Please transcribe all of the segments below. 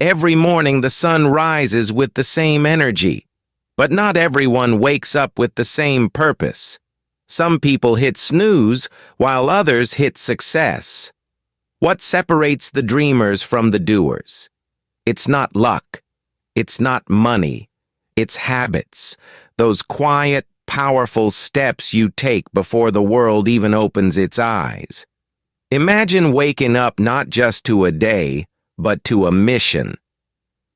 Every morning the sun rises with the same energy, but not everyone wakes up with the same purpose. Some people hit snooze, while others hit success. What separates the dreamers from the doers? It's not luck. It's not money. It's habits. Those quiet, powerful steps you take before the world even opens its eyes. Imagine waking up not just to a day, but to a mission.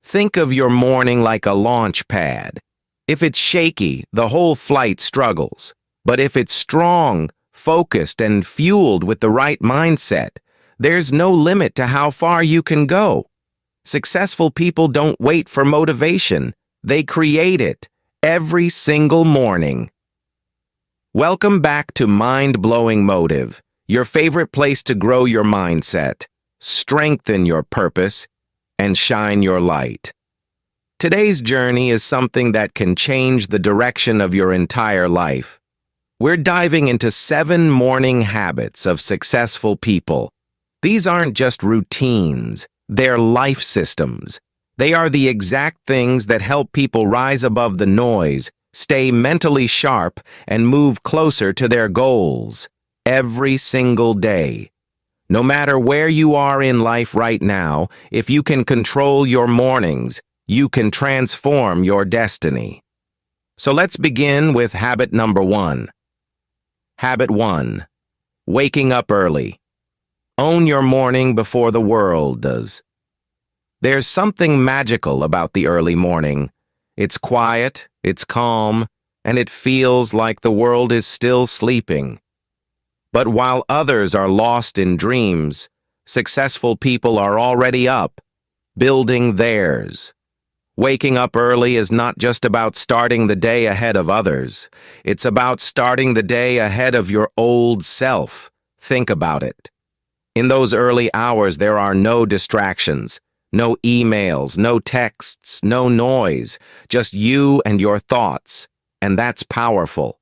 Think of your morning like a launch pad. If it's shaky, the whole flight struggles. But if it's strong, focused, and fueled with the right mindset, there's no limit to how far you can go. Successful people don't wait for motivation. They create it every single morning. Welcome back to Mind-Blowing Motive, your favorite place to grow your mindset, strengthen your purpose, and shine your light. Today's journey is something that can change the direction of your entire life. We're diving into 7 morning habits of successful people. These aren't just routines, they're life systems. They are the exact things that help people rise above the noise, stay mentally sharp, and move closer to their goals every single day. No matter where you are in life right now, if you can control your mornings, you can transform your destiny. So let's begin with habit number 1. Habit 1. Waking up early. Own your morning before the world does. There's something magical about the early morning. It's quiet, it's calm, and it feels like the world is still sleeping. But while others are lost in dreams, successful people are already up, building theirs. Waking up early is not just about starting the day ahead of others. It's about starting the day ahead of your old self. Think about it. In those early hours, there are no distractions, no emails, no texts, no noise, just you and your thoughts. And that's powerful.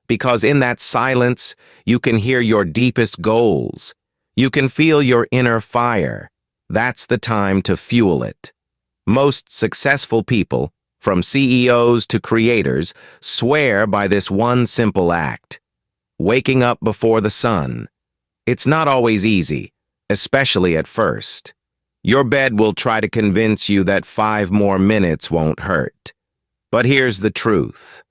Because in that silence, you can hear your deepest goals. You can feel your inner fire. That's the time to fuel it. Most successful people, from CEOs to creators, swear by this one simple act: waking up before the sun. It's not always easy, especially at first. Your bed will try to convince you that 5 more minutes won't hurt. But here's the truth.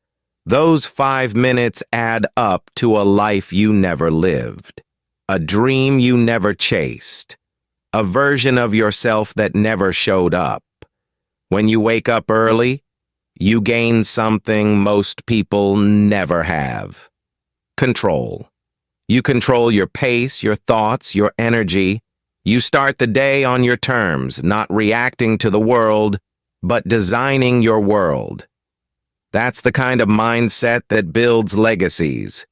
Those 5 minutes add up to a life you never lived, a dream you never chased, a version of yourself that never showed up. When you wake up early, you gain something most people never have: control. You control your pace, your thoughts, your energy. You start the day on your terms, not reacting to the world, but designing your world. That's the kind of mindset that builds legacies.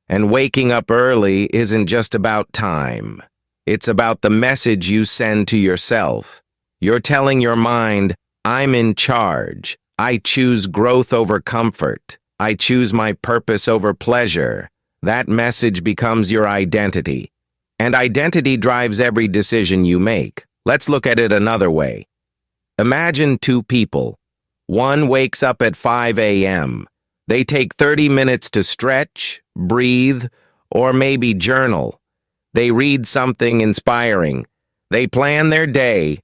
And waking up early isn't just about time. It's about the message you send to yourself. You're telling your mind, I'm in charge. I choose growth over comfort. I choose my purpose over pleasure. That message becomes your identity. And identity drives every decision you make. Let's look at it another way. Imagine 2 people. One wakes up at 5 a.m. They take 30 minutes to stretch, breathe, or maybe journal. They read something inspiring. They plan their day.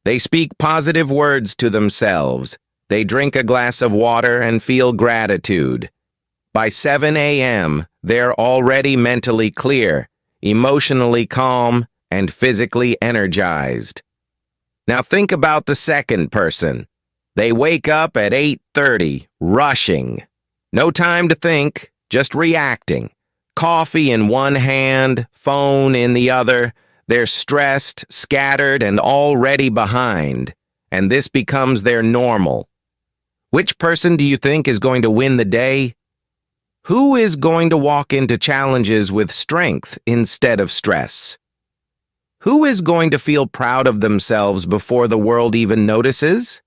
They speak positive words to themselves. They drink a glass of water and feel gratitude. By 7 a.m., they're already mentally clear, emotionally calm, and physically energized. Now think about the second person. They wake up at 8:30, rushing. No time to think, just reacting. Coffee in one hand, phone in the other. They're stressed, scattered, and already behind. And this becomes their normal. Which person do you think is going to win the day? Who is going to walk into challenges with strength instead of stress? Who is going to feel proud of themselves before the world even notices?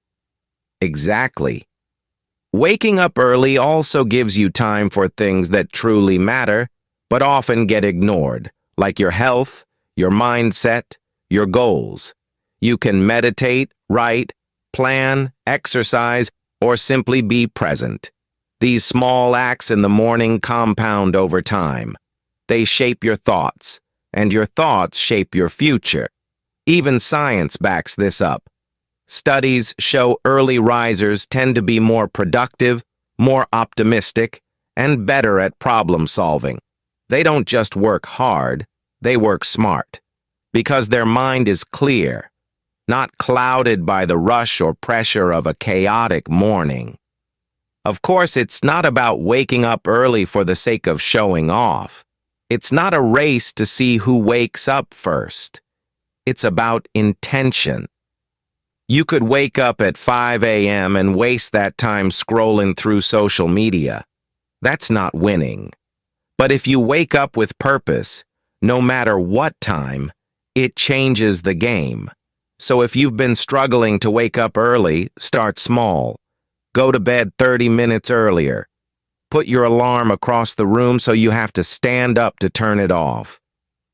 Exactly. Waking up early also gives you time for things that truly matter, but often get ignored, like your health, your mindset, your goals. You can meditate, write, plan, exercise, or simply be present. These small acts in the morning compound over time. They shape your thoughts, and your thoughts shape your future. Even science backs this up. Studies show early risers tend to be more productive, more optimistic, and better at problem solving. They don't just work hard, they work smart, because their mind is clear, not clouded by the rush or pressure of a chaotic morning. Of course, it's not about waking up early for the sake of showing off. It's not a race to see who wakes up first. It's about intention. You could wake up at 5 a.m. and waste that time scrolling through social media. That's not winning. But if you wake up with purpose, no matter what time, it changes the game. So if you've been struggling to wake up early, start small. Go to bed 30 minutes earlier. Put your alarm across the room so you have to stand up to turn it off.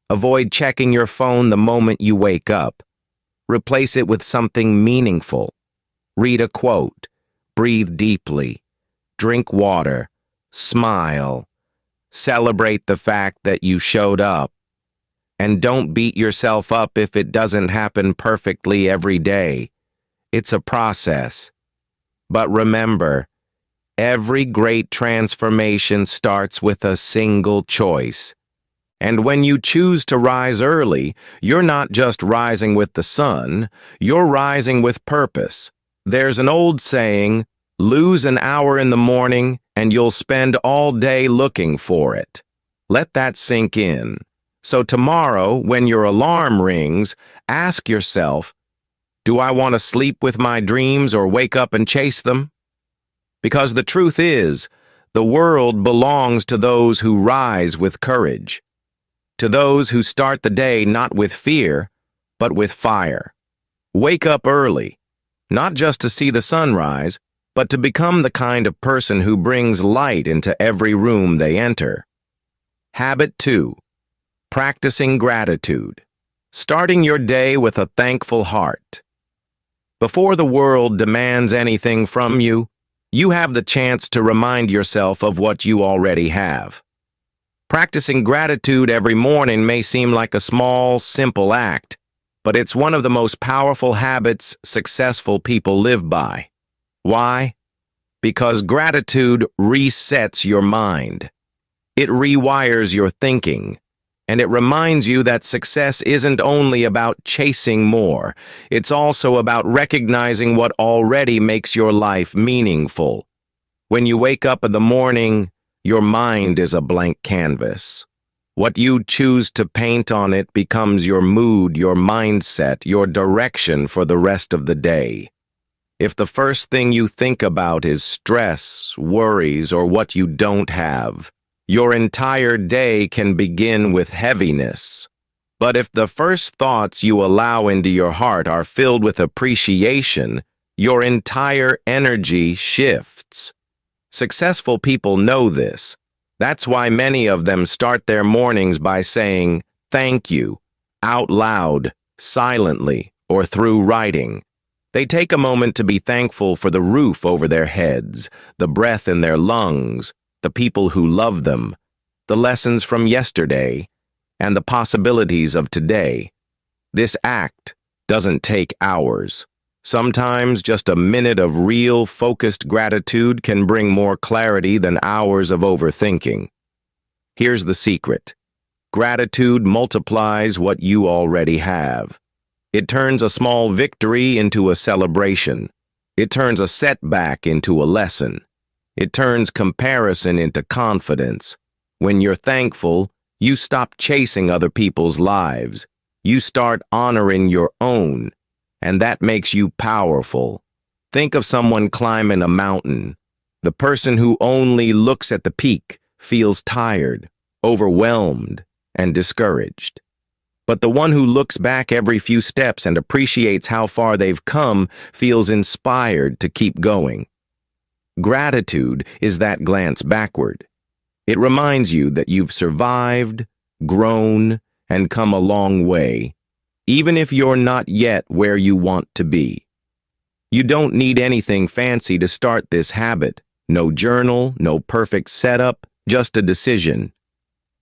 Avoid checking your phone the moment you wake up. Replace it with something meaningful. Read a quote. Breathe deeply. Drink water. Smile. Celebrate the fact that you showed up. And don't beat yourself up if it doesn't happen perfectly every day. It's a process. But remember, every great transformation starts with a single choice. And when you choose to rise early, you're not just rising with the sun, you're rising with purpose. There's an old saying, lose an hour in the morning and you'll spend all day looking for it. Let that sink in. So tomorrow, when your alarm rings, ask yourself, do I want to sleep with my dreams or wake up and chase them? Because the truth is, the world belongs to those who rise with courage, to those who start the day not with fear, but with fire. Wake up early, not just to see the sunrise, but to become the kind of person who brings light into every room they enter. Habit 2. Practicing gratitude. Starting your day with a thankful heart. Before the world demands anything from you, you have the chance to remind yourself of what you already have. Practicing gratitude every morning may seem like a small, simple act, but it's one of the most powerful habits successful people live by. Why? Because gratitude resets your mind. It rewires your thinking, and it reminds you that success isn't only about chasing more, it's also about recognizing what already makes your life meaningful. When you wake up in the morning, your mind is a blank canvas. What you choose to paint on it becomes your mood, your mindset, your direction for the rest of the day. If the first thing you think about is stress, worries, or what you don't have, your entire day can begin with heaviness. But if the first thoughts you allow into your heart are filled with appreciation, your entire energy shifts. Successful people know this. That's why many of them start their mornings by saying, "Thank you," out loud, silently, or through writing. They take a moment to be thankful for the roof over their heads, the breath in their lungs, the people who love them, the lessons from yesterday, and the possibilities of today. This act doesn't take hours. Sometimes just a minute of real, focused gratitude can bring more clarity than hours of overthinking. Here's the secret. Gratitude multiplies what you already have. It turns a small victory into a celebration. It turns a setback into a lesson. It turns comparison into confidence. When you're thankful, you stop chasing other people's lives. You start honoring your own, and that makes you powerful. Think of someone climbing a mountain. The person who only looks at the peak feels tired, overwhelmed, and discouraged. But the one who looks back every few steps and appreciates how far they've come feels inspired to keep going. Gratitude is that glance backward. It reminds you that you've survived, grown, and come a long way. even if you're not yet where you want to be. You don't need anything fancy to start this habit. No journal, no perfect setup, just a decision.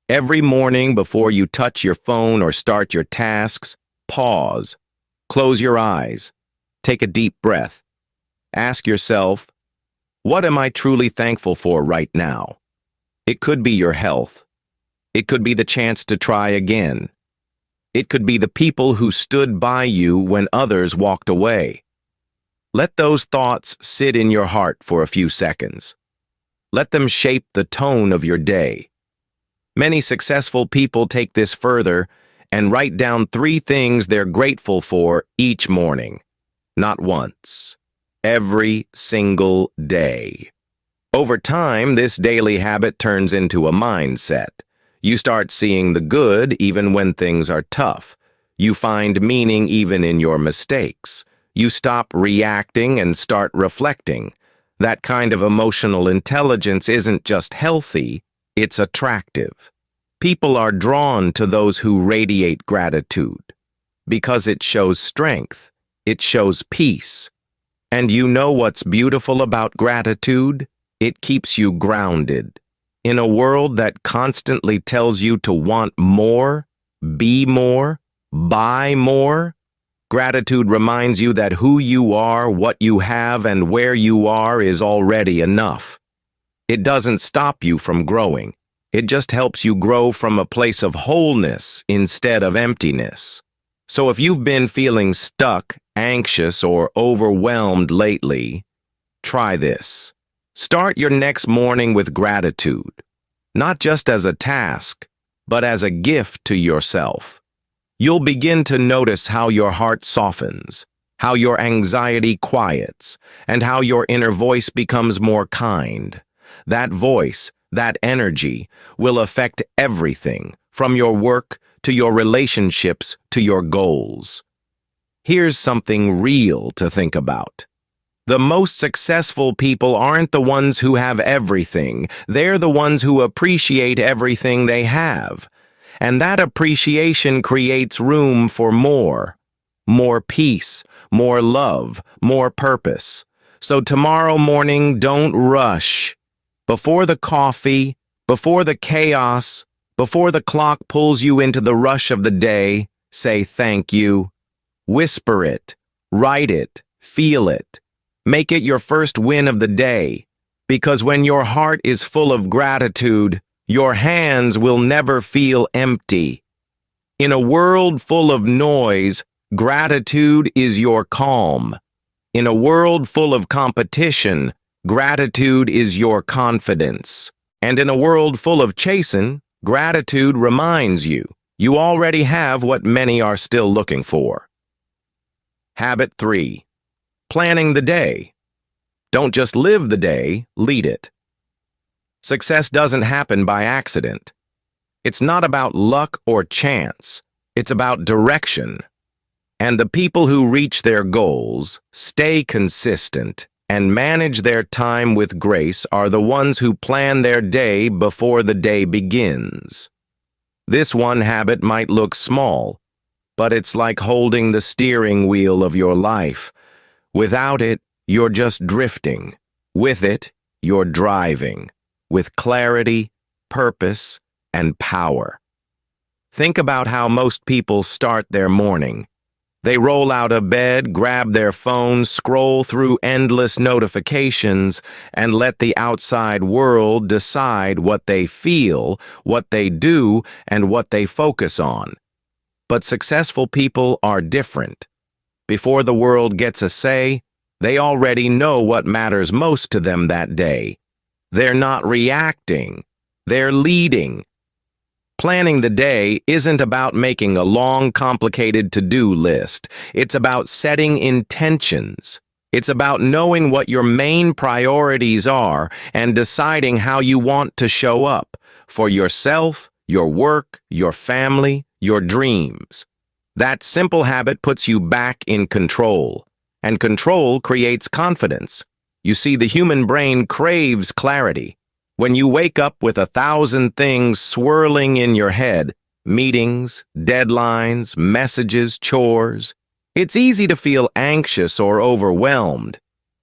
Every morning before you touch your phone or start your tasks, pause. Close your eyes. Take a deep breath. Ask yourself, what am I truly thankful for right now? It could be your health. It could be the chance to try again. It could be the people who stood by you when others walked away. Let those thoughts sit in your heart for a few seconds. Let them shape the tone of your day. Many successful people take this further and write down 3 things they're grateful for each morning. Not once. Every single day. Over time, this daily habit turns into a mindset. You start seeing the good even when things are tough. You find meaning even in your mistakes. You stop reacting and start reflecting. That kind of emotional intelligence isn't just healthy, it's attractive. People are drawn to those who radiate gratitude because it shows strength, it shows peace. And you know what's beautiful about gratitude? It keeps you grounded. In a world that constantly tells you to want more, be more, buy more, gratitude reminds you that who you are, what you have, and where you are is already enough. It doesn't stop you from growing. It just helps you grow from a place of wholeness instead of emptiness. So if you've been feeling stuck, anxious, or overwhelmed lately, try this. Start your next morning with gratitude, not just as a task, but as a gift to yourself. You'll begin to notice how your heart softens, how your anxiety quiets, and how your inner voice becomes more kind. That voice, that energy, will affect everything, from your work to your relationships to your goals. Here's something real to think about. The most successful people aren't the ones who have everything. They're the ones who appreciate everything they have. And that appreciation creates room for more. More peace, more love, more purpose. So tomorrow morning, don't rush. Before the coffee, before the chaos, before the clock pulls you into the rush of the day, say thank you. Whisper it, write it, feel it. Make it your first win of the day, because when your heart is full of gratitude, your hands will never feel empty. In a world full of noise, gratitude is your calm. In a world full of competition, gratitude is your confidence. And in a world full of chasing, gratitude reminds you you already have what many are still looking for. Habit 3. Planning the day. Don't just live the day, lead it. Success doesn't happen by accident. It's not about luck or chance. It's about direction. And the people who reach their goals, stay consistent, and manage their time with grace are the ones who plan their day before the day begins. This one habit might look small, but it's like holding the steering wheel of your life. Without it, you're just drifting. With it, you're driving. With clarity, purpose, and power. Think about how most people start their morning. They roll out of bed, grab their phone, scroll through endless notifications, and let the outside world decide what they feel, what they do, and what they focus on. But successful people are different. Before the world gets a say, they already know what matters most to them that day. They're not reacting, they're leading. Planning the day isn't about making a long, complicated to-do list. It's about setting intentions. It's about knowing what your main priorities are and deciding how you want to show up for yourself, your work, your family, your dreams. That simple habit puts you back in control, and control creates confidence. You see, the human brain craves clarity. When you wake up with 1,000 things swirling in your head, Meetings, deadlines, messages, chores. It's easy to feel anxious or overwhelmed.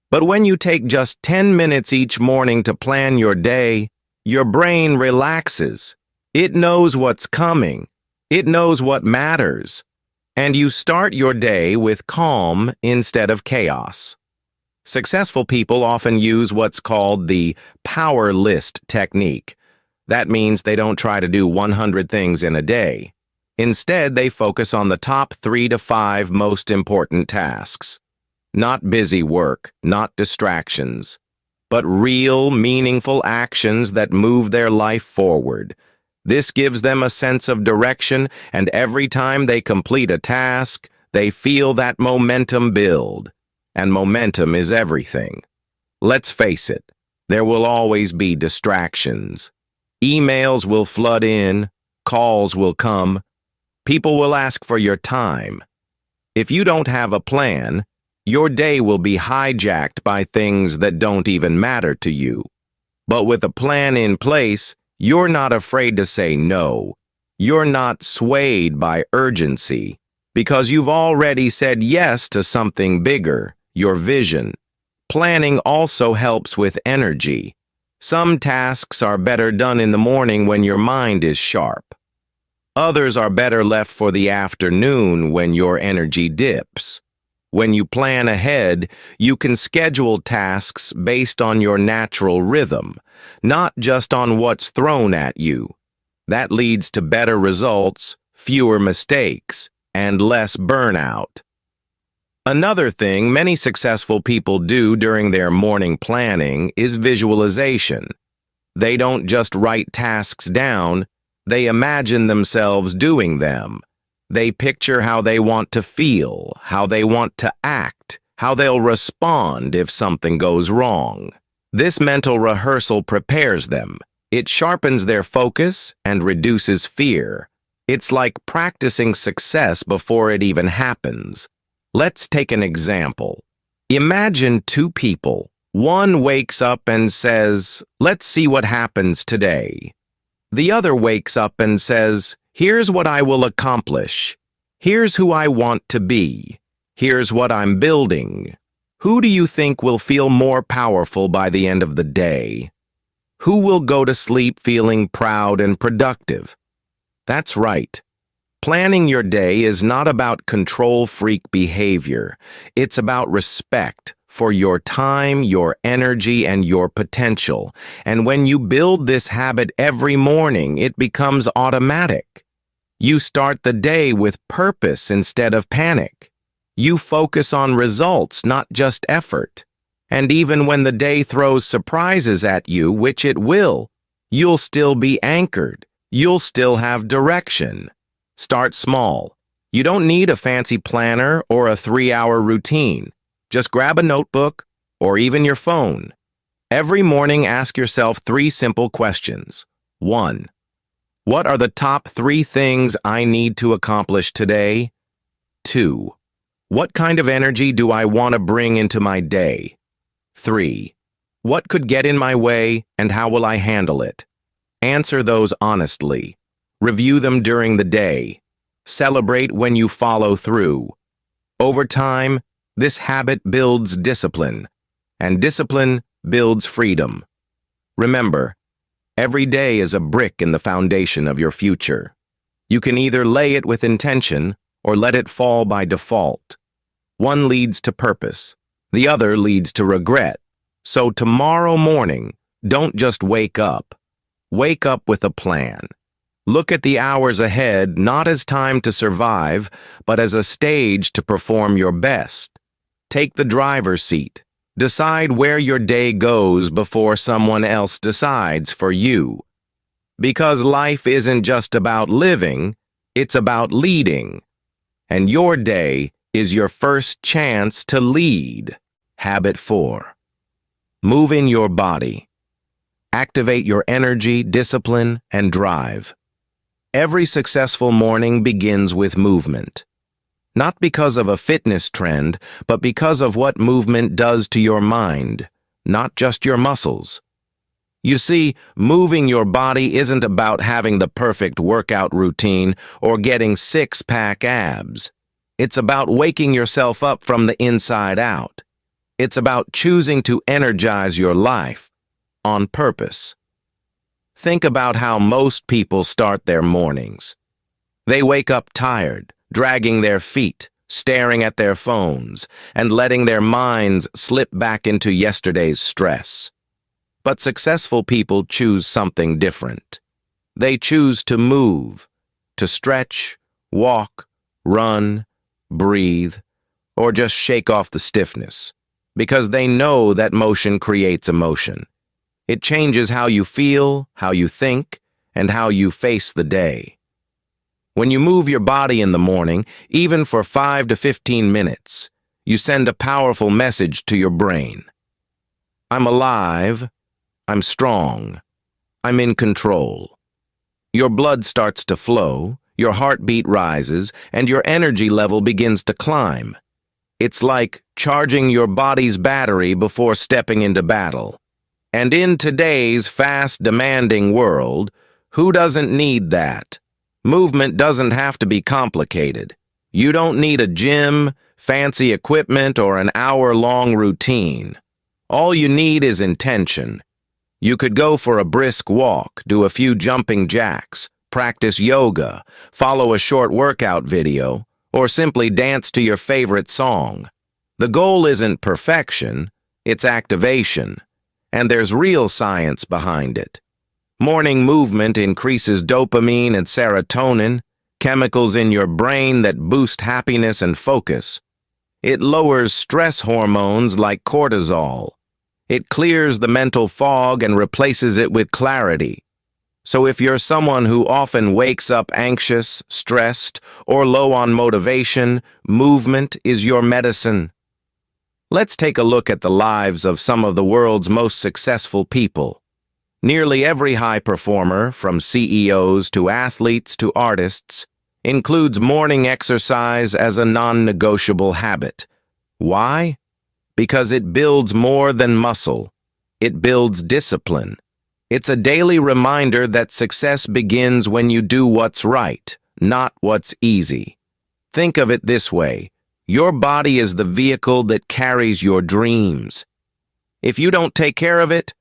But when you take just 10 minutes each morning to plan your day, your brain relaxes. It knows what's coming. It knows what matters. And you start your day with calm instead of chaos. Successful people often use what's called the power list technique. That means they don't try to do 100 things in a day. Instead, they focus on the top 3 to 5 most important tasks. Not busy work, not distractions, but real, meaningful actions that move their life forward. This gives them a sense of direction, and every time they complete a task, they feel that momentum build. And momentum is everything. Let's face it, there will always be distractions. Emails will flood in, calls will come, people will ask for your time. If you don't have a plan, your day will be hijacked by things that don't even matter to you. But with a plan in place, you're not afraid to say no. You're not swayed by urgency because you've already said yes to something bigger, your vision. Planning also helps with energy. Some tasks are better done in the morning when your mind is sharp. Others are better left for the afternoon when your energy dips. When you plan ahead, you can schedule tasks based on your natural rhythm, not just on what's thrown at you. That leads to better results, fewer mistakes, and less burnout. Another thing many successful people do during their morning planning is visualization. They don't just write tasks down, they imagine themselves doing them. They picture how they want to feel, how they want to act, how they'll respond if something goes wrong. This mental rehearsal prepares them. It sharpens their focus and reduces fear. It's like practicing success before it even happens. Let's take an example. Imagine 2 people. One wakes up and says, "Let's see what happens today." The other wakes up and says, "Here's what I will accomplish. Here's who I want to be. Here's what I'm building." Who do you think will feel more powerful by the end of the day? Who will go to sleep feeling proud and productive? That's right. Planning your day is not about control-freak behavior. It's about respect for your time, your energy, and your potential. And when you build this habit every morning, it becomes automatic. You start the day with purpose instead of panic. You focus on results, not just effort. And even when the day throws surprises at you, which it will, you'll still be anchored. You'll still have direction. Start small. You don't need a fancy planner or a 3-hour routine. Just grab a notebook or even your phone. Every morning, ask yourself 3 simple questions. 1. What are the top 3 things I need to accomplish today? 2. What kind of energy do I want to bring into my day? 3. What could get in my way and how will I handle it? Answer those honestly. Review them during the day. Celebrate when you follow through. Over time, this habit builds discipline, and discipline builds freedom. Remember, every day is a brick in the foundation of your future. You can either lay it with intention or let it fall by default. One leads to purpose, the other leads to regret. So tomorrow morning, don't just wake up. Wake up with a plan. Look at the hours ahead not as time to survive, but as a stage to perform your best. Take the driver's seat. Decide where your day goes before someone else decides for you. Because life isn't just about living, it's about leading. And your day is your first chance to lead. Habit 4. Move in your body. Activate your energy, discipline, and drive. Every successful morning begins with movement. Not because of a fitness trend, but because of what movement does to your mind, not just your muscles. You see, moving your body isn't about having the perfect workout routine or getting six-pack abs. It's about waking yourself up from the inside out. It's about choosing to energize your life on purpose. Think about how most people start their mornings. They wake up tired, dragging their feet, staring at their phones, and letting their minds slip back into yesterday's stress. But successful people choose something different. They choose to move, to stretch, walk, run, breathe, or just shake off the stiffness, because they know that motion creates emotion. It changes how you feel, how you think, and how you face the day. When you move your body in the morning, even for 5 to 15 minutes, you send a powerful message to your brain. I'm alive. I'm strong. I'm in control. Your blood starts to flow, your heartbeat rises, and your energy level begins to climb. It's like charging your body's battery before stepping into battle. And in today's fast, demanding world, who doesn't need that? Movement doesn't have to be complicated. You don't need a gym, fancy equipment, or an hour-long routine. All you need is intention. You could go for a brisk walk, do a few jumping jacks, practice yoga, follow a short workout video, or simply dance to your favorite song. The goal isn't perfection, it's activation, and there's real science behind it. Morning movement increases dopamine and serotonin, chemicals in your brain that boost happiness and focus. It lowers stress hormones like cortisol. It clears the mental fog and replaces it with clarity. So if you're someone who often wakes up anxious, stressed, or low on motivation, movement is your medicine. Let's take a look at the lives of some of the world's most successful people. Nearly every high performer, from CEOs to athletes to artists, includes morning exercise as a non-negotiable habit. Why? Because it builds more than muscle. It builds discipline. It's a daily reminder that success begins when you do what's right, not what's easy. Think of it this way. Your body is the vehicle that carries your dreams. If you don't take care of it,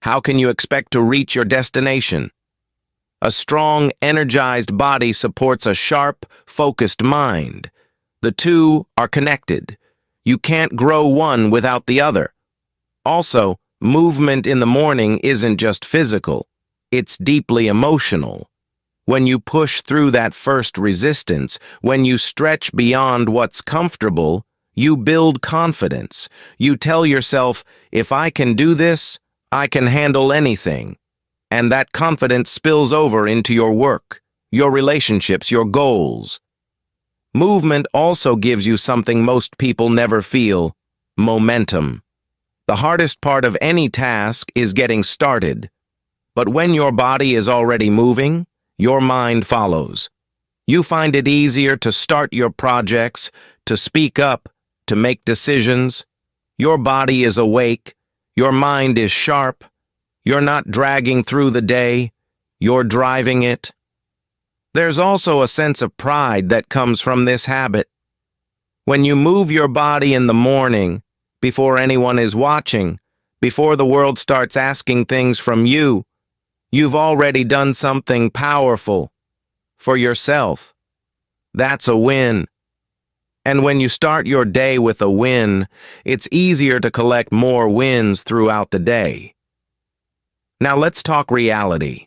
how can you expect to reach your destination? A strong, energized body supports a sharp, focused mind. The two are connected. You can't grow one without the other. Also, movement in the morning isn't just physical. It's deeply emotional. When you push through that first resistance, when you stretch beyond what's comfortable, you build confidence. You tell yourself, if I can do this, I can handle anything. And that confidence spills over into your work, your relationships, your goals. Movement also gives you something most people never feel: momentum. The hardest part of any task is getting started. But when your body is already moving, your mind follows. You find it easier to start your projects, to speak up, to make decisions. Your body is awake. Your mind is sharp. You're not dragging through the day. You're driving it. There's also a sense of pride that comes from this habit. When you move your body in the morning, before anyone is watching, before the world starts asking things from you, you've already done something powerful for yourself. That's a win. And when you start your day with a win, it's easier to collect more wins throughout the day. Now let's talk reality.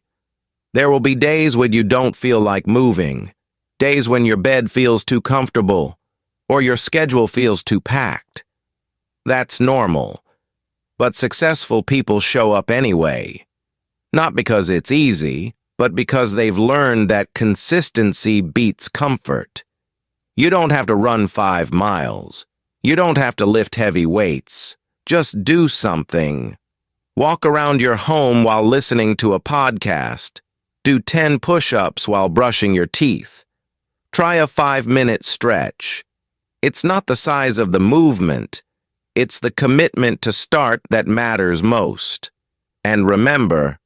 There will be days when you don't feel like moving, days when your bed feels too comfortable, or your schedule feels too packed. That's normal. But successful people show up anyway. Not because it's easy, but because they've learned that consistency beats comfort. You don't have to run 5 miles. You don't have to lift heavy weights. Just do something. Walk around your home while listening to a podcast. Do 10 push-ups while brushing your teeth. Try a 5-minute stretch. It's not the size of the movement. It's the commitment to start that matters most. And remember,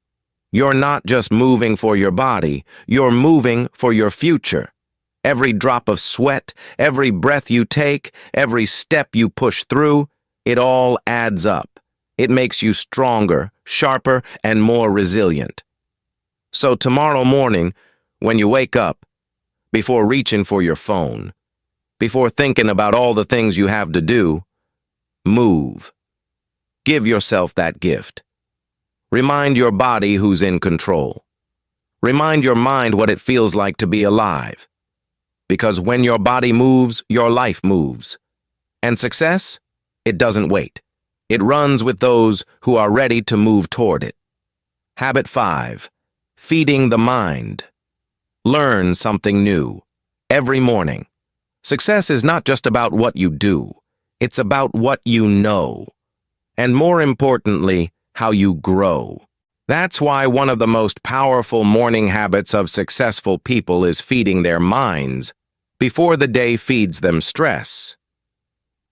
you're not just moving for your body, you're moving for your future. Every drop of sweat, every breath you take, every step you push through, it all adds up. It makes you stronger, sharper, and more resilient. So tomorrow morning, when you wake up, before reaching for your phone, before thinking about all the things you have to do, move. Give yourself that gift. Remind your body who's in control. Remind your mind what it feels like to be alive. Because when your body moves, your life moves. And success? It doesn't wait. It runs with those who are ready to move toward it. Habit 5. Feeding the mind. Learn something new every morning. Success is not just about what you do. It's about what you know. And more importantly, how you grow. That's why one of the most powerful morning habits of successful people is feeding their minds before the day feeds them stress.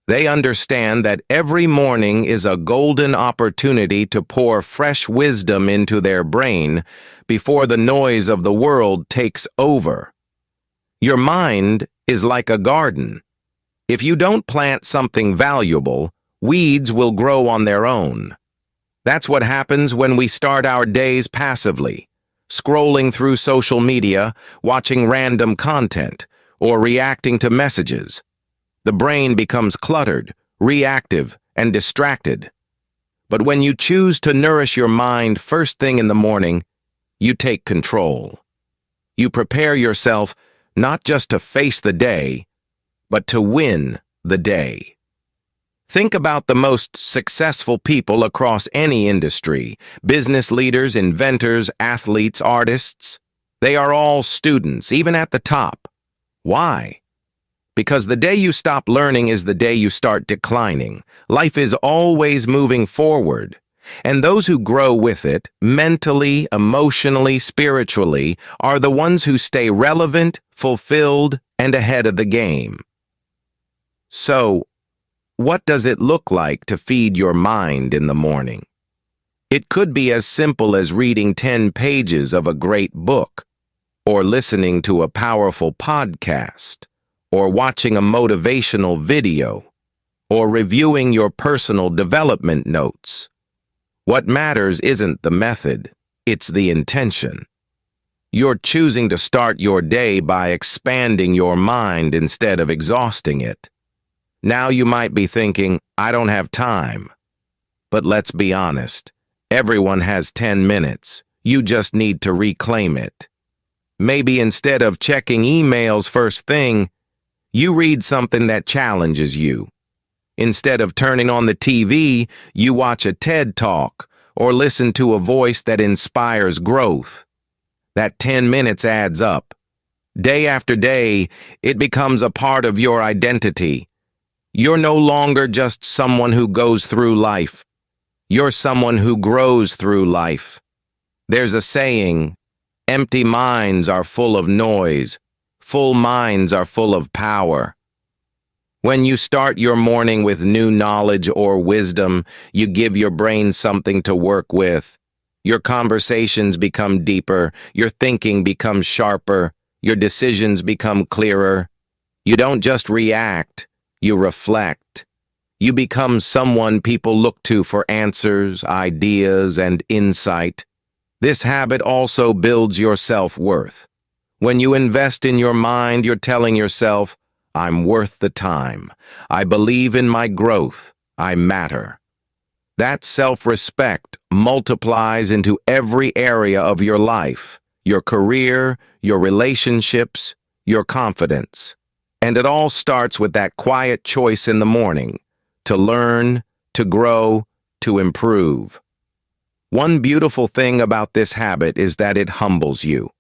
They understand that every morning is a golden opportunity to pour fresh wisdom into their brain before the noise of the world takes over. Your mind is like a garden. If you don't plant something valuable, weeds will grow on their own. That's what happens when we start our days passively, scrolling through social media, watching random content, or reacting to messages. The brain becomes cluttered, reactive, and distracted. But when you choose to nourish your mind first thing in the morning, you take control. You prepare yourself not just to face the day, but to win the day. Think about the most successful people across any industry: business leaders, inventors, athletes, artists. They are all students, even at the top. Why? Because the day you stop learning is the day you start declining. Life is always moving forward. And those who grow with it, mentally, emotionally, spiritually, are the ones who stay relevant, fulfilled, and ahead of the game. So, what does it look like to feed your mind in the morning? It could be as simple as reading 10 pages of a great book, or listening to a powerful podcast, or watching a motivational video, or reviewing your personal development notes. What matters isn't the method, it's the intention. You're choosing to start your day by expanding your mind instead of exhausting it. Now you might be thinking, I don't have time. But let's be honest, everyone has 10 minutes. You just need to reclaim it. Maybe instead of checking emails first thing, you read something that challenges you. Instead of turning on the TV, you watch a TED Talk or listen to a voice that inspires growth. That 10 minutes adds up. Day after day, it becomes a part of your identity. You're no longer just someone who goes through life. You're someone who grows through life. There's a saying, empty minds are full of noise. Full minds are full of power. When you start your morning with new knowledge or wisdom, you give your brain something to work with. Your conversations become deeper, your thinking becomes sharper, your decisions become clearer. You don't just react, you reflect. You become someone people look to for answers, ideas, and insight. This habit also builds your self-worth. When you invest in your mind, you're telling yourself, I'm worth the time. I believe in my growth. I matter. That self-respect multiplies into every area of your life, your career, your relationships, your confidence. And it all starts with that quiet choice in the morning, to learn, to grow, to improve. One beautiful thing about this habit is that it humbles you.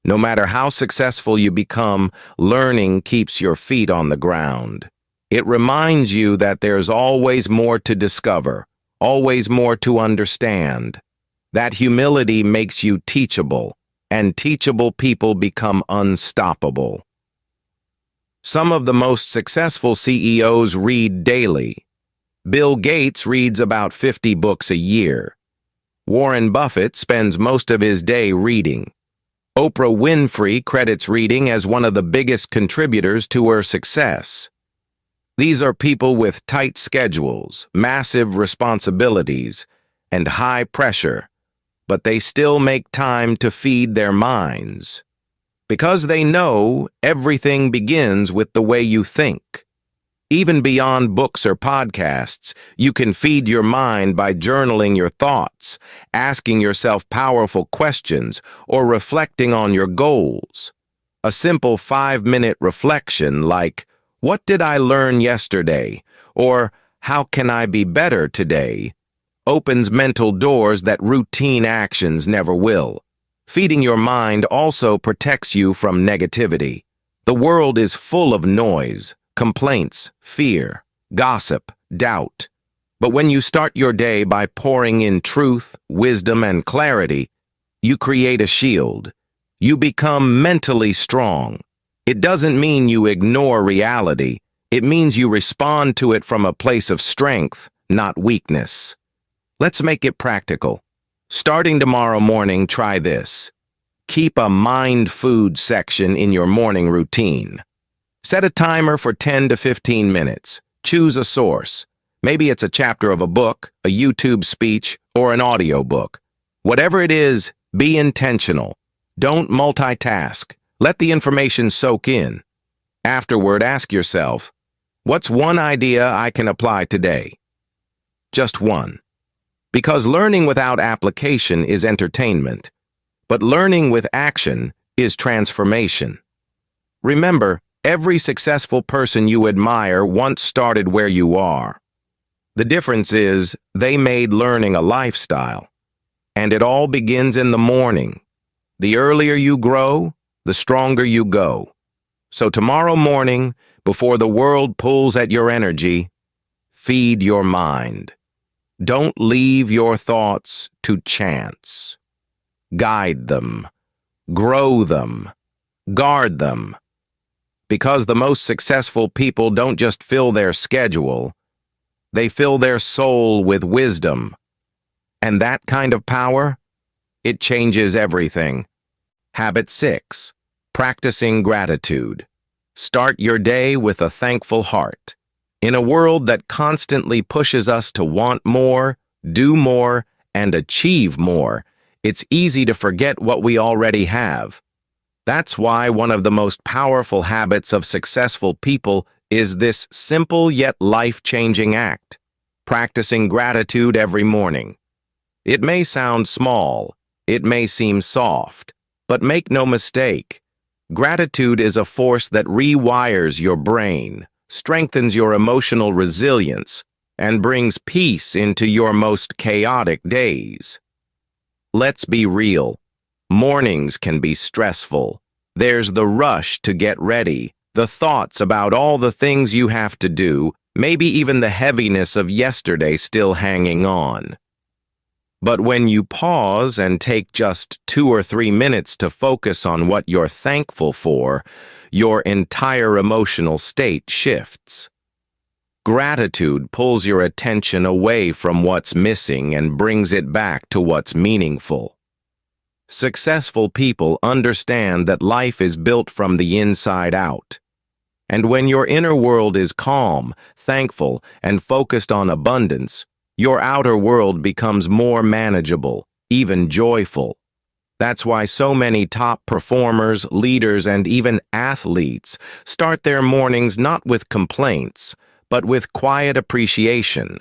No matter how successful you become, learning keeps your feet on the ground. It reminds you that there's always more to discover, always more to understand. That humility makes you teachable, and teachable people become unstoppable. Some of the most successful CEOs read daily. Bill Gates reads about 50 books a year. Warren Buffett spends most of his day reading. Oprah Winfrey credits reading as one of the biggest contributors to her success. These are people with tight schedules, massive responsibilities, and high pressure, but they still make time to feed their minds. Because they know everything begins with the way you think. Even beyond books or podcasts, you can feed your mind by journaling your thoughts, asking yourself powerful questions, or reflecting on your goals. A simple 5-minute reflection like, "What did I learn yesterday?" or "How can I be better today?" opens mental doors that routine actions never will. Feeding your mind also protects you from negativity. The world is full of noise, complaints, fear, gossip, doubt. But when you start your day by pouring in truth, wisdom, and clarity, you create a shield. You become mentally strong. It doesn't mean you ignore reality. It means you respond to it from a place of strength, not weakness. Let's make it practical. Starting tomorrow morning, try this. Keep a mind food section in your morning routine. Set a timer for 10 to 15 minutes. Choose a source. Maybe it's a chapter of a book, a YouTube speech, or an audiobook. Whatever it is, be intentional. Don't multitask. Let the information soak in. Afterward, ask yourself, what's one idea I can apply today? Just one. Because learning without application is entertainment, but learning with action is transformation. Remember, every successful person you admire once started where you are. The difference is they made learning a lifestyle. And it all begins in the morning. The earlier you grow, the stronger you go. So tomorrow morning, before the world pulls at your energy, feed your mind. Don't leave your thoughts to chance. Guide them. Grow them. Guard them. Because the most successful people don't just fill their schedule, they fill their soul with wisdom. And that kind of power, it changes everything. Habit 6. Practicing gratitude. Start your day with a thankful heart. In a world that constantly pushes us to want more, do more, and achieve more, it's easy to forget what we already have. That's why one of the most powerful habits of successful people is this simple yet life-changing act, practicing gratitude every morning. It may sound small, it may seem soft, but make no mistake, gratitude is a force that rewires your brain, strengthens your emotional resilience, and brings peace into your most chaotic days. Let's be real. Mornings can be stressful. There's the rush to get ready, the thoughts about all the things you have to do, maybe even the heaviness of yesterday still hanging on. But when you pause and take just 2 or 3 minutes to focus on what you're thankful for, your entire emotional state shifts. Gratitude pulls your attention away from what's missing and brings it back to what's meaningful. Successful people understand that life is built from the inside out. And when your inner world is calm, thankful, and focused on abundance, your outer world becomes more manageable, even joyful. That's why so many top performers, leaders, and even athletes start their mornings not with complaints, but with quiet appreciation.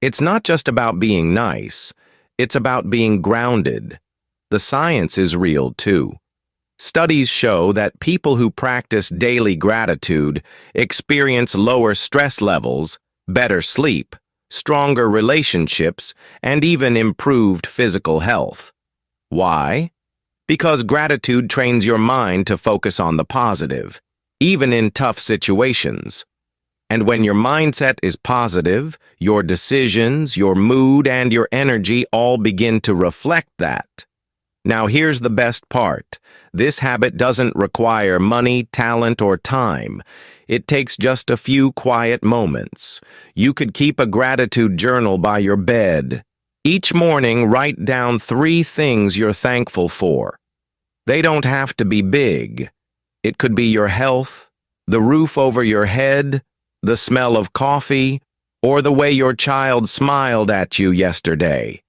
It's not just about being nice, it's about being grounded. The science is real too. Studies show that people who practice daily gratitude experience lower stress levels, better sleep, stronger relationships, and even improved physical health. Why? Because gratitude trains your mind to focus on the positive, even in tough situations. And when your mindset is positive, your decisions, your mood, and your energy all begin to reflect that. Now here's the best part. This habit doesn't require money, talent, or time. It takes just a few quiet moments. You could keep a gratitude journal by your bed, Each morning, write down 3 things you're thankful for. They don't have to be big. It could be your health, the roof over your head, the smell of coffee, or the way your child smiled at you yesterday.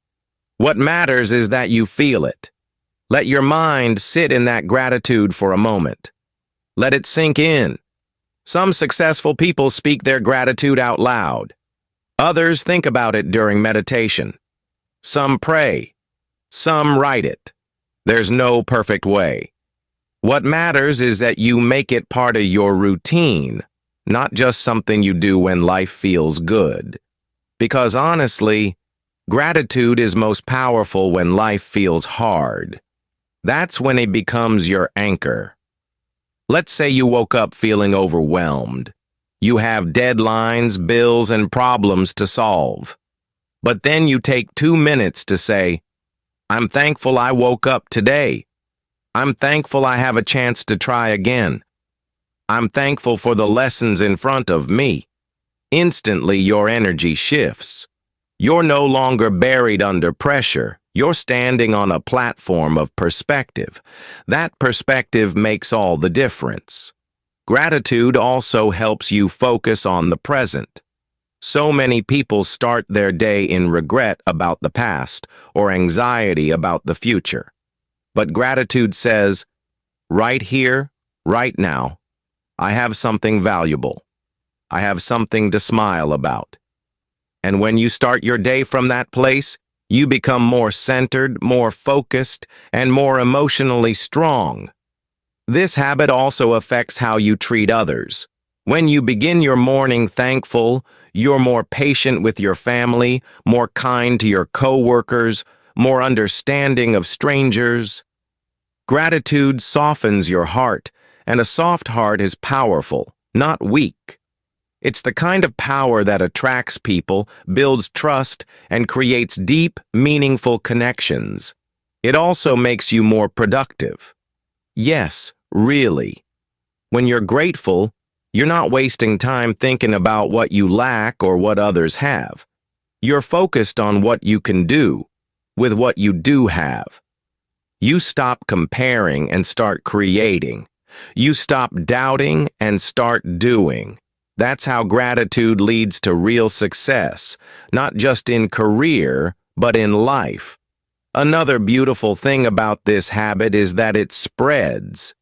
What matters is that you feel it. Let your mind sit in that gratitude for a moment. Let it sink in. Some successful people speak their gratitude out loud. Others think about it during meditation. Some pray. Some write it. There's no perfect way. What matters is that you make it part of your routine, not just something you do when life feels good. Because honestly, gratitude is most powerful when life feels hard. That's when it becomes your anchor. Let's say you woke up feeling overwhelmed. You have deadlines, bills, and problems to solve. But then you take 2 minutes to say, I'm thankful I woke up today. I'm thankful I have a chance to try again. I'm thankful for the lessons in front of me. Instantly, your energy shifts. You're no longer buried under pressure. You're standing on a platform of perspective. That perspective makes all the difference. Gratitude also helps you focus on the present. So many people start their day in regret about the past or anxiety about the future. But gratitude says, right here, right now, I have something valuable. I have something to smile about. And when you start your day from that place, you become more centered, more focused, and more emotionally strong. This habit also affects how you treat others. When you begin your morning thankful, you're more patient with your family, more kind to your coworkers, more understanding of strangers. Gratitude softens your heart, and a soft heart is powerful, not weak. It's the kind of power that attracts people, builds trust, and creates deep, meaningful connections. It also makes you more productive. Yes, really. When you're grateful, you're not wasting time thinking about what you lack or what others have. You're focused on what you can do with what you do have. You stop comparing and start creating. You stop doubting and start doing. That's how gratitude leads to real success, not just in career, but in life. Another beautiful thing about this habit is that it spreads.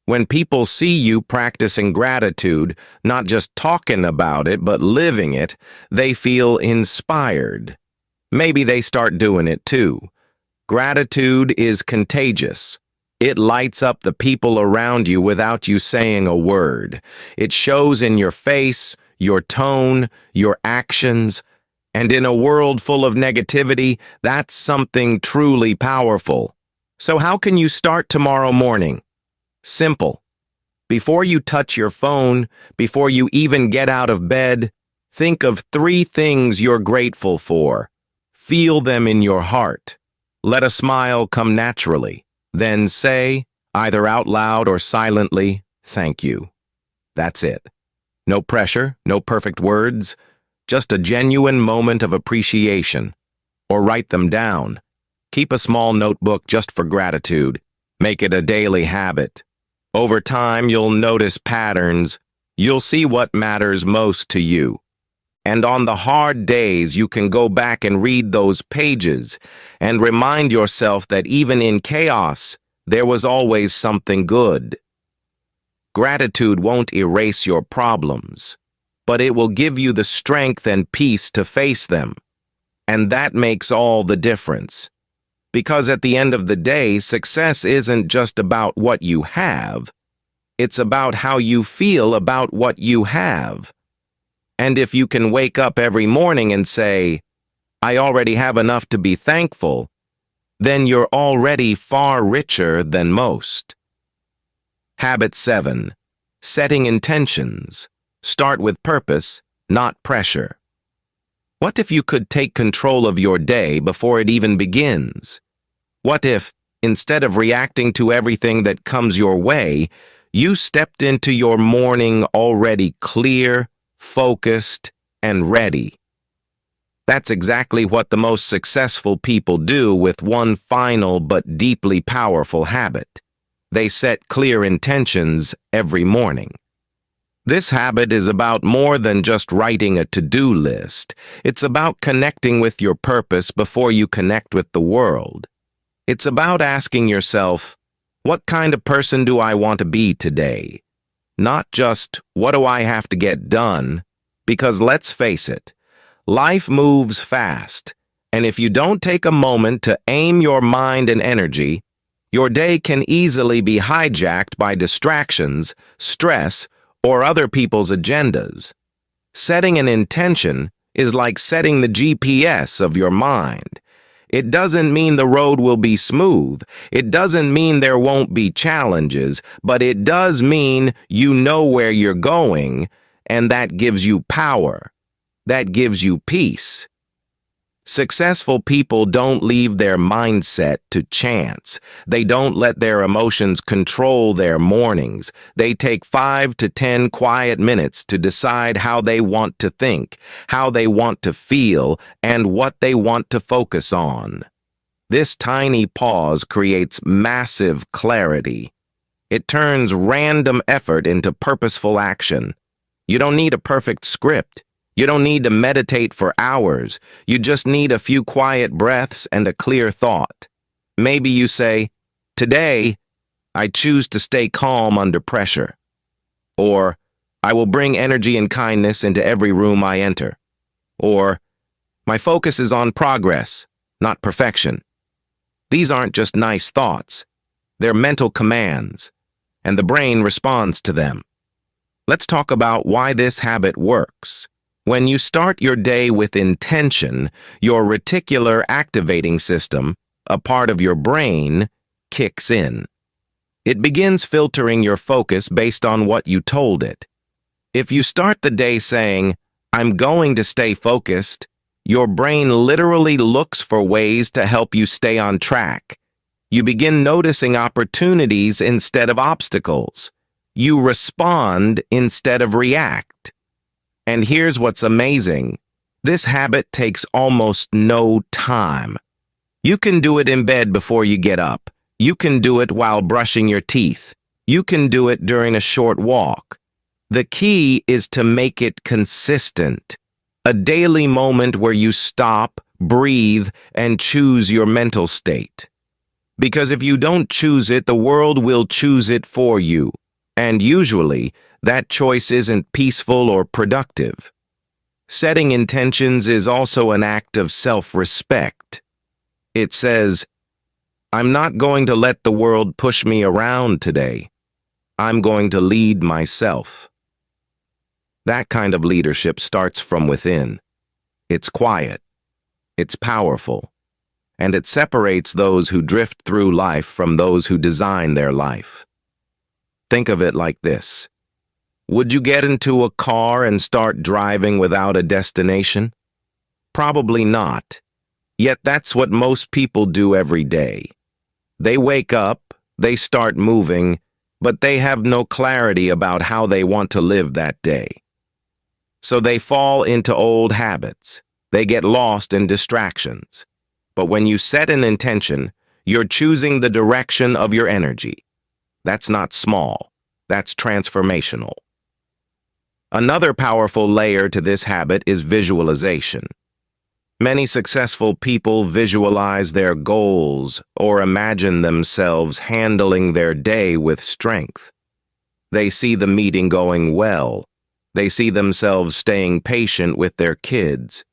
When people see you practicing gratitude, not just talking about it, but living it, they feel inspired. Maybe they start doing it too. Gratitude is contagious. It lights up the people around you without you saying a word. It shows in your face, your tone, your actions, and in a world full of negativity, that's something truly powerful. So how can you start tomorrow morning? Simple. Before you touch your phone, before you even get out of bed, think of 3 things you're grateful for. Feel them in your heart. Let a smile come naturally. Then say, either out loud or silently, thank you. That's it. No pressure, no perfect words, just a genuine moment of appreciation. Or write them down. Keep a small notebook just for gratitude. Make it a daily habit. Over time, you'll notice patterns. You'll see what matters most to you. And on the hard days, you can go back and read those pages and remind yourself that even in chaos, there was always something good. Gratitude won't erase your problems, but it will give you the strength and peace to face them. And that makes all the difference. Because at the end of the day, success isn't just about what you have. It's about how you feel about what you have. And if you can wake up every morning and say, I already have enough to be thankful, then you're already far richer than most. Habit 7. Setting intentions. Start with purpose, not pressure. What if you could take control of your day before it even begins? What if, instead of reacting to everything that comes your way, you stepped into your morning already clear, focused, and ready? That's exactly what the most successful people do with one final but deeply powerful habit. They set clear intentions every morning. This habit is about more than just writing a to-do list. It's about connecting with your purpose before you connect with the world. It's about asking yourself, what kind of person do I want to be today? Not just, what do I have to get done? Because let's face it, life moves fast, and if you don't take a moment to aim your mind and energy, your day can easily be hijacked by distractions, stress, or other people's agendas. Setting an intention is like setting the GPS of your mind. It doesn't mean the road will be smooth. It doesn't mean there won't be challenges, but it does mean you know where you're going, and that gives you power. That gives you peace. Successful people don't leave their mindset to chance. They don't let their emotions control their mornings. They take 5 to 10 quiet minutes to decide how they want to think, how they want to feel, and what they want to focus on. This tiny pause creates massive clarity. It turns random effort into purposeful action. You don't need a perfect script. You don't need to meditate for hours. You just need a few quiet breaths and a clear thought. Maybe you say, today, I choose to stay calm under pressure. Or, I will bring energy and kindness into every room I enter. Or, my focus is on progress, not perfection. These aren't just nice thoughts. They're mental commands, and the brain responds to them. Let's talk about why this habit works. When you start your day with intention, your reticular activating system, a part of your brain, kicks in. It begins filtering your focus based on what you told it. If you start the day saying, I'm going to stay focused, your brain literally looks for ways to help you stay on track. You begin noticing opportunities instead of obstacles. You respond instead of react. And here's what's amazing. This habit takes almost no time. You can do it in bed before you get up. You can do it while brushing your teeth. You can do it during a short walk. The key is to make it consistent. A daily moment where you stop, breathe, and choose your mental state. Because if you don't choose it, the world will choose it for you. And usually, that choice isn't peaceful or productive. Setting intentions is also an act of self-respect. It says, I'm not going to let the world push me around today. I'm going to lead myself. That kind of leadership starts from within. It's quiet. It's powerful. And it separates those who drift through life from those who design their life. Think of it like this. Would you get into a car and start driving without a destination? Probably not. Yet that's what most people do every day. They wake up, they start moving, but they have no clarity about how they want to live that day. So they fall into old habits. They get lost in distractions. But when you set an intention, you're choosing the direction of your energy. That's not small. That's transformational. Another powerful layer to this habit is visualization. Many successful people visualize their goals or imagine themselves handling their day with strength. They see the meeting going well. They see themselves staying patient with their kids.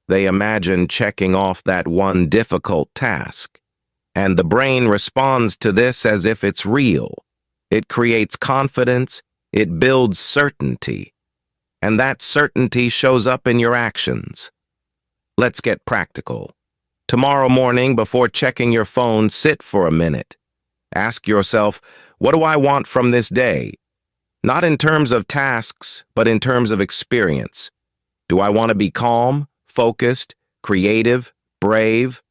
They imagine checking off that one difficult task. And the brain responds to this as if it's real. It creates confidence. It builds certainty. And that certainty shows up in your actions. Let's get practical. Tomorrow morning, before checking your phone, sit for a minute. Ask yourself, what do I want from this day? Not in terms of tasks, but in terms of experience. Do I want to be calm, focused, creative, brave?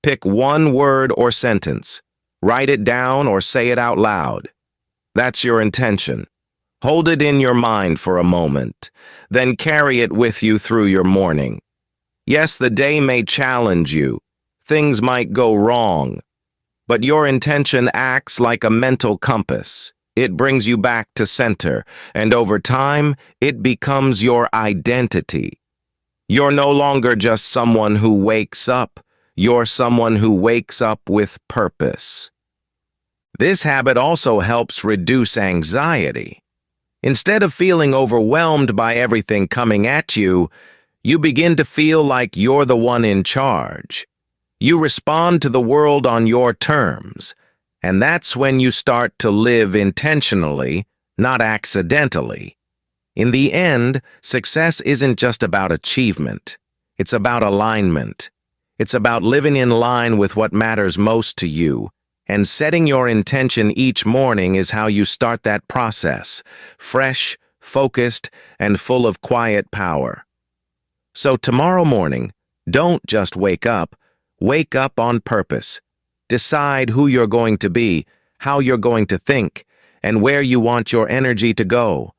Pick one word or sentence. Write it down or say it out loud. That's your intention. Hold it in your mind for a moment, then carry it with you through your morning. Yes, the day may challenge you. Things might go wrong. But your intention acts like a mental compass. It brings you back to center, and over time, it becomes your identity. You're no longer just someone who wakes up. You're someone who wakes up with purpose. This habit also helps reduce anxiety. Instead of feeling overwhelmed by everything coming at you, you begin to feel like you're the one in charge. You respond to the world on your terms, and that's when you start to live intentionally, not accidentally. In the end, success isn't just about achievement. It's about alignment. It's about living in line with what matters most to you, and setting your intention each morning is how you start that process, fresh, focused, and full of quiet power. So tomorrow morning, don't just wake up on purpose. Decide who you're going to be, how you're going to think, and where you want your energy to go.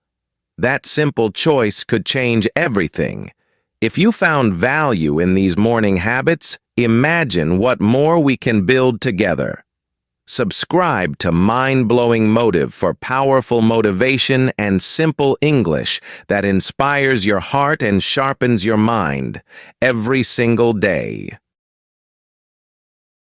That simple choice could change everything. If you found value in these morning habits, imagine what more we can build together. Subscribe to Mind-Blowing Motive for powerful motivation and simple English that inspires your heart and sharpens your mind every single day.